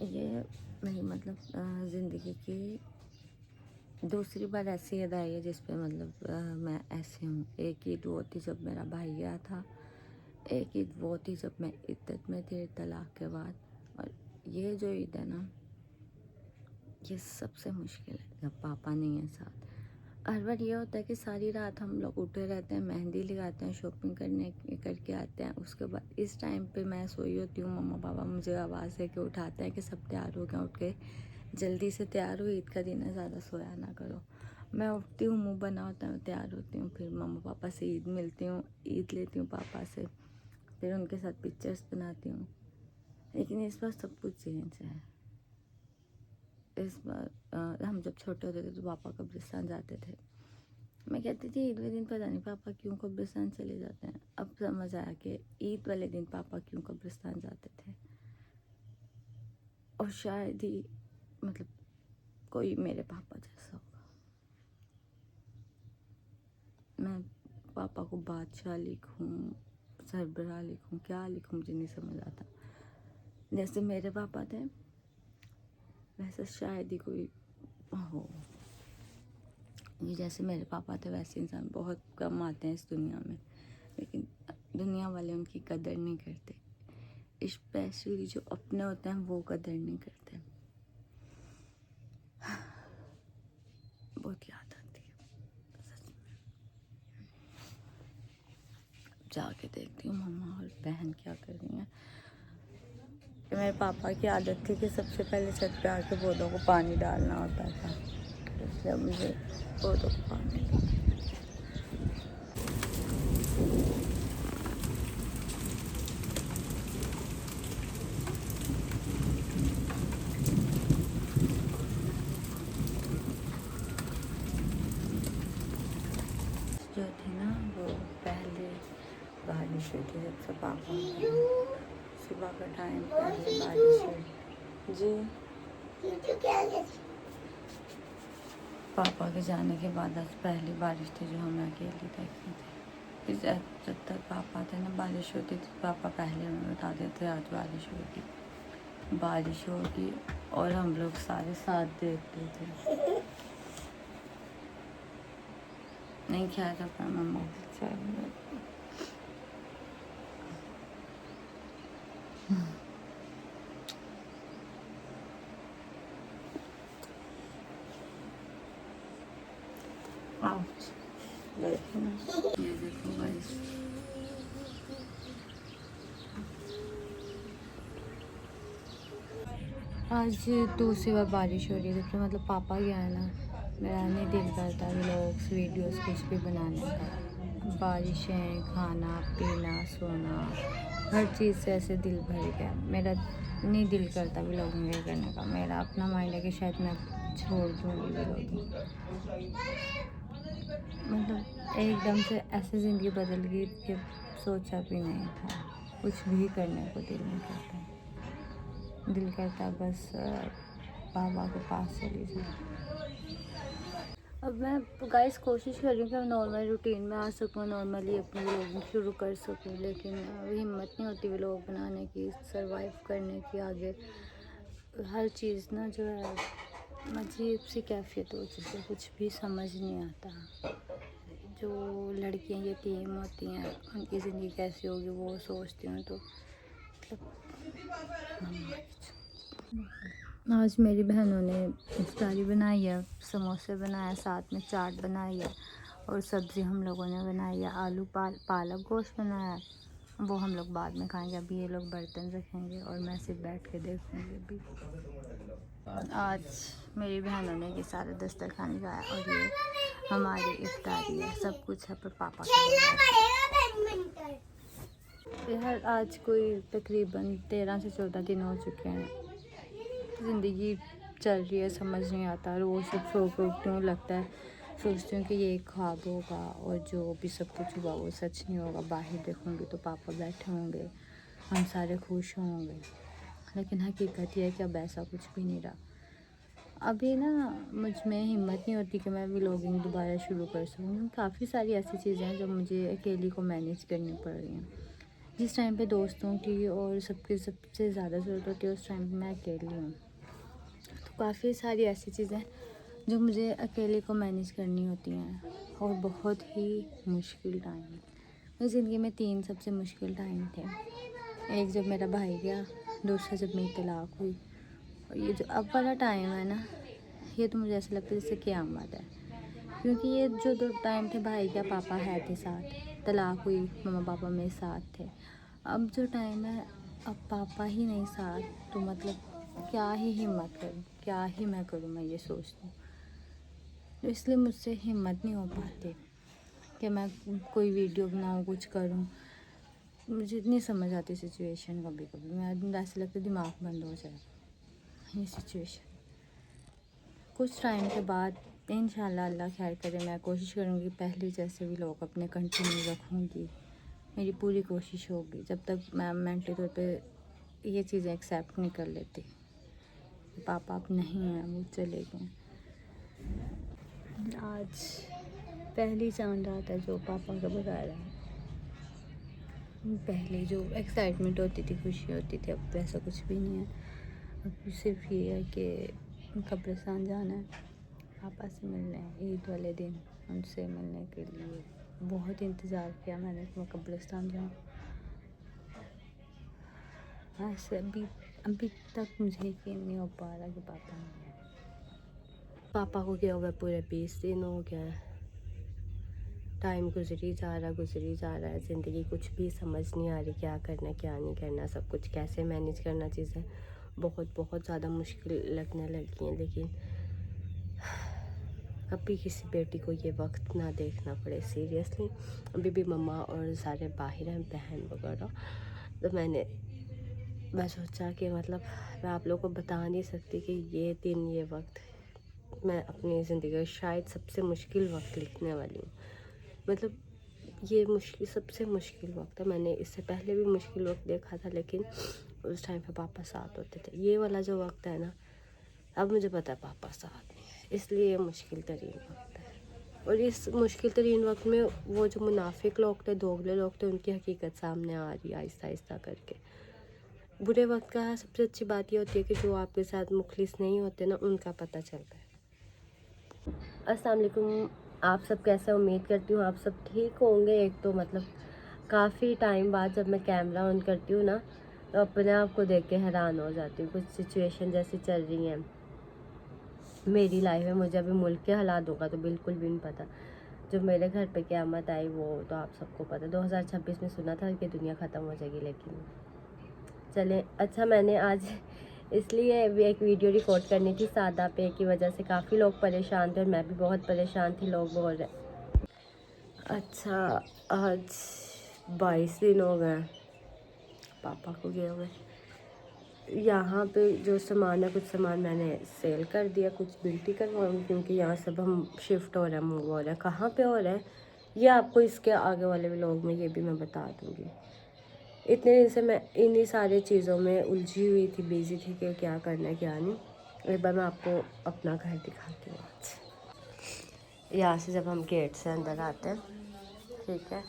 ये मेरी मतलब ज़िंदगी की दूसरी बार ऐसी याद आई है जिस पे मतलब मैं ऐसी हूँ। एक ईद वो थी जब मेरा भाई गया था, एक ईद वो थी जब मैं इद्दत में थी तलाक के बाद, और ये जो ईद है ना, ये सबसे मुश्किल है जब पापा नहीं है साथ। हर बार ये होता है कि सारी रात हम लोग उठे रहते हैं, मेहंदी लगाते हैं, शॉपिंग करके आते हैं। उसके बाद इस टाइम पे मैं सोई होती हूँ, मम्मा पापा मुझे आवाज़ दे के उठाते हैं कि सब तैयार हो गए, उठ के जल्दी से तैयार हो, ईद का दिन है, ज़्यादा सोया ना करो। मैं उठती हूँ, मुंह बना होता है, तैयार होती हूँ, फिर मम्मा पापा से ईद मिलती हूँ, ईद लेती हूँ पापा से, फिर उनके साथ पिक्चर्स बनाती हूँ। लेकिन इस बार सब कुछ चेंज है। इस बार हम जब छोटे होते थे तो पापा कब्रिस्तान जाते थे। मैं कहती थी ईद वाले दिन पता नहीं पापा क्यों कब्रिस्तान चले जाते हैं। अब समझ आया कि ईद वाले दिन पापा क्यों कब्रिस्तान जाते थे, और शायद ही मतलब कोई मेरे पापा जैसा होगा। मैं पापा को बादशाह लिखूं, सरबराह लिखूं, क्या लिखूं, मुझे नहीं समझ आता। जैसे मेरे पापा थे वैसे शायद ही कोई हो। ये जैसे मेरे पापा थे वैसे इंसान बहुत कम आते हैं इस दुनिया में, लेकिन दुनिया वाले उनकी कदर नहीं करते। स्पेशली जो अपने होते हैं वो कदर नहीं करते। बहुत याद आती है सच में। जाके देखती हूँ मम्मा और बहन क्या कर रही हैं। मेरे पापा की आदत थी कि सबसे पहले छत पे आके पौधों को पानी डालना होता था, इसलिए मुझे पौधों को पानी डालना। जो थी ना वो पहले बारिश हुई थी जब से पापा सुबह का टाइम पहले बारिश हुई जी। पापा के जाने के बाद आज पहली बारिश थी जो हमें अकेली देखी थी। फिर जब तक पापा थे ना बारिश होती थी, पापा पहले हमें बता देते आज बारिश होगी, और हम लोग सारे साथ देखते थे। नहीं ख्याल रखा मम्मा ये देखो गाइस, आज दूसरी बार बारिश हो रही है तो मतलब पापा गया है ना, मेरा नहीं दिल करता व्लॉग्स वीडियोस कुछ भी बनाने का। बारिशें, खाना पीना, सोना, हर चीज़ से ऐसे दिल भर गया। मेरा नहीं दिल करता व्लॉगिंग करने का। मेरा अपना माइंड है कि शायद मैं छोड़ दूँगी व्लॉगिंग। मतलब एकदम से ऐसे ज़िंदगी बदल गई कि सोचा भी नहीं था। कुछ भी करने को दिल नहीं करता। दिल करता बस बाबा के पास चली जाऊँ। अब मैं गाइस कोशिश कर रही हूँ कि मैं नॉर्मल रूटीन में आ सकूँ, नॉर्मली अपनी व्लॉगिंग शुरू कर सकूँ, लेकिन अभी हिम्मत नहीं होती व्लॉग बनाने की, सरवाइव करने की। आगे हर चीज़ ना जो है अजीब सी कैफियत हो चुकी है, कुछ भी समझ नहीं आता। जो लड़कियां यतीम होती हैं उनकी ज़िंदगी कैसी होगी वो सोचती हूँ तो मतलब आज मेरी बहनों ने इफ्तारी बनाई है, समोसे बनाया, साथ में चाट बनाई है, और सब्ज़ी हम लोगों ने बनाई है, आलू पालक गोश्त बनाया है। वो हम लोग बाद में खाएंगे, अभी ये लोग बर्तन रखेंगे और मैं सिर्फ बैठ के देखूँगी। अभी आज मेरी बहनों ने ये सारा दस्तरखान लगाया और ये हमारी इफ्तारी है। सब कुछ है पर पापा यार आज कोई तकरीबन 13 से 14 दिन हो चुके हैं। ज़िंदगी चल रही है, समझ नहीं आता। रोज़ सब सो के उठती हूँ, लगता है सोचती हूँ कि ये एक ख्वाब होगा और जो भी सब कुछ हुआ वो सच नहीं होगा। बाहर देखूँगी तो पापा बैठे होंगे, हम सारे खुश होंगे, लेकिन हकीकत ये है कि अब ऐसा कुछ भी नहीं रहा। अभी ना मुझ में हिम्मत नहीं होती कि मैं व्लॉगिंग दोबारा शुरू कर सकूँ। काफ़ी सारी ऐसी चीज़ें हैं जो मुझे अकेली को मैनेज करनी पड़ रही हैं। जिस टाइम पे दोस्तों की और सबकी सबसे ज़्यादा ज़रूरत होती है उस टाइम पे मैं अकेली हूँ। तो काफ़ी सारी ऐसी चीज़ें जो मुझे अकेले को मैनेज करनी होती हैं और बहुत ही मुश्किल टाइम। मेरी ज़िंदगी में 3 सबसे मुश्किल टाइम थे। एक जब मेरा भाई गया, दूसरा जब मेरी तलाक हुई, और ये जो अब वाला टाइम है ना, ये तो मुझे ऐसा लगता है जैसे क़यामत है। क्योंकि ये जो 2 टाइम थे, भाई क्या पापा है थे साथ, तलाक हुई मम्मा पापा मेरे साथ थे। अब जो टाइम है, अब पापा ही नहीं साथ, तो मतलब क्या ही हिम्मत करूँ, क्या ही मैं करूँ, मैं ये सोचती हूँ। तो इसलिए मुझसे हिम्मत नहीं हो पाती कि मैं कोई वीडियो बनाऊँ, कुछ करूँ। मुझे इतनी समझ आती सिचुएशन, कभी कभी मैं ऐसे लगता है दिमाग बंद हो जाए ये सिचुएशन। कुछ टाइम के बाद इंशाल्लाह अल्लाह खैर करे, मैं कोशिश करूँगी पहले जैसे भी लोग अपने कंटिन्यू रखूँगी। मेरी पूरी कोशिश होगी जब तक मैं मेंटली तौर पे ये चीज़ें एक्सेप्ट नहीं कर लेती। पापा अब नहीं हैं, वो चले गए। आज पहली चांद रात है जो पापा का बगैर है। पहले जो एक्साइटमेंट होती थी, खुशी होती थी, अब वैसा कुछ भी नहीं है। अब सिर्फ ये है कि कब्रिस्तान जाना है, पापा से मिलने, ईद वाले दिन उनसे मिलने के लिए बहुत इंतज़ार किया मैंने कि मैं कब्रिस्तान जाऊँ। ऐसे अभी तक मुझे यकीन नहीं हो पा रहा कि पापा नहीं है। पापा को गया हुआ पूरे 20 दिन हो गया है। टाइम गुजरी जा रहा है। ज़िंदगी कुछ भी समझ नहीं आ रही, क्या करना क्या नहीं करना, सब कुछ कैसे मैनेज करना, चीज़ें बहुत ज़्यादा मुश्किल लगने लगी हैं। लेकिन कभी किसी बेटी को ये वक्त ना देखना पड़े, सीरियसली। अभी भी मम्मा और सारे बाहर हैं, बहन वगैरह। तो मैं सोचा कि मतलब मैं आप लोगों को बता नहीं सकती कि ये दिन, ये वक्त मैं अपनी ज़िंदगी का शायद सबसे मुश्किल वक्त लिखने वाली हूँ। मतलब ये सबसे मुश्किल वक्त है। मैंने इससे पहले भी मुश्किल वक्त देखा था, लेकिन उस टाइम पे पापा साथ होते थे। ये वाला जो वक्त है ना, अब मुझे पता है पापा साथ नहीं है, इसलिए ये मुश्किल तरीन वक्त है। और इस मुश्किल तरीन वक्त में वो जो मुनाफिक लोग थे, दोगले लोग थे, उनकी हकीकत सामने आ रही है आहिस्ता आहिस्ता करके। बुरे वक्त का सबसे अच्छी बात ये होती है कि जो आपके साथ मुखलिस नहीं होते ना, उनका पता चलता है। अस्सलाम वालेकुम, आप सब कैसे? उम्मीद करती हूँ आप सब ठीक होंगे। एक तो मतलब काफ़ी टाइम बाद जब मैं कैमरा ऑन करती हूँ ना, तो अपने आप को देख के हैरान हो जाती हूँ। कुछ सिचुएशन जैसी चल रही हैं मेरी लाइफ में, मुझे अभी मुल्क के हालात होगा तो बिल्कुल भी नहीं पता। जो मेरे घर पे क़यामत आई वो तो आप सबको पता। 2026 में सुना था कि दुनिया ख़त्म हो जाएगी, लेकिन चलें। अच्छा, मैंने आज इसलिए एक वीडियो रिकॉर्ड करनी थी सादा पे की वजह से काफ़ी लोग परेशान थे और मैं भी बहुत परेशान थी। लोग बोल रहे, अच्छा आज 22 दिन हो गए पापा को गए हुए। यहाँ पे जो सामान है, कुछ सामान मैंने सेल कर दिया, कुछ बिल्टी करवाऊँगी, क्योंकि यहाँ सब हम शिफ्ट हो रहे हैं, मूव हो रहे हैं। कहाँ पे हो रहे हैं ये आपको इसके आगे वाले व्लॉग में ये भी मैं बता दूँगी। इतने दिन से मैं इन्हीं सारी चीज़ों में उलझी हुई थी, बिजी थी कि क्या करना है क्या नहीं। एक बार मैं आपको अपना घर दिखाती हूँ। आज यहाँ से जब हम गेट से अंदर आते हैं, ठीक है,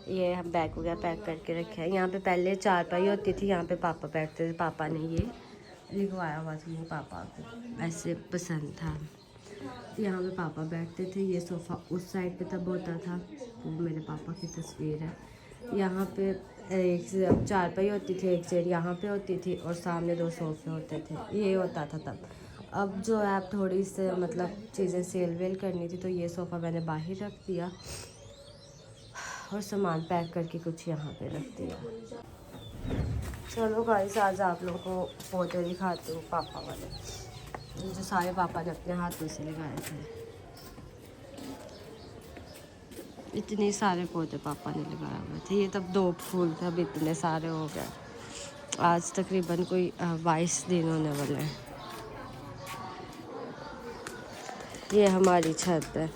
ये हम बैग वगैरह पैक करके रखे हैं। यहाँ पे पहले चारपाई होती थी, यहाँ पे पापा बैठते थे। पापा ने ये लिखवाया हुआ था, ये पापा को ऐसे पसंद था। यहाँ पे पापा बैठते थे। ये सोफ़ा उस साइड पे तब होता था, वो मेरे पापा की तस्वीर है। यहाँ पे एक चारपाई होती थी, एक चेयर यहाँ पे होती थी और सामने 2 सोफ़े होते थे। ये होता था तब। अब जो है, अब थोड़ी से मतलब चीज़ें सेल वेल करनी थी, तो ये सोफ़ा मैंने बाहर रख दिया और सामान पैक करके कुछ यहाँ पे रख दिया। चलो गाइस, आज आप लोगों को पौधे दिखाती हूँ पापा वाले, जो सारे पापा ने अपने हाथों से लगाए थे। इतने सारे पौधे पापा ने लगाए हुए थे। ये तब 2 फूल थे, अब इतने सारे हो गए। आज तकरीबन कोई 22 दिन होने वाले हैं। ये हमारी छत है,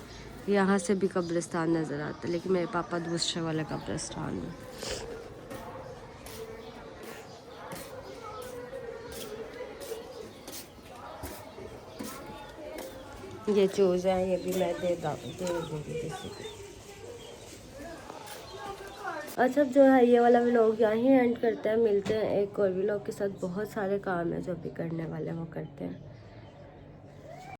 यहाँ से भी कब्रिस्तान नज़र आता है, लेकिन मेरे पापा दूसरे वाले कब्रिस्तान में। ये चूज़ है, ये भी मैं दे दूँगी किसी को। अच्छा जो है ये वाला व्लॉग यहाँ ही एंड करते हैं, मिलते हैं एक और व्लॉग के साथ। बहुत सारे काम है जो अभी करने वाले हैं वो करते हैं।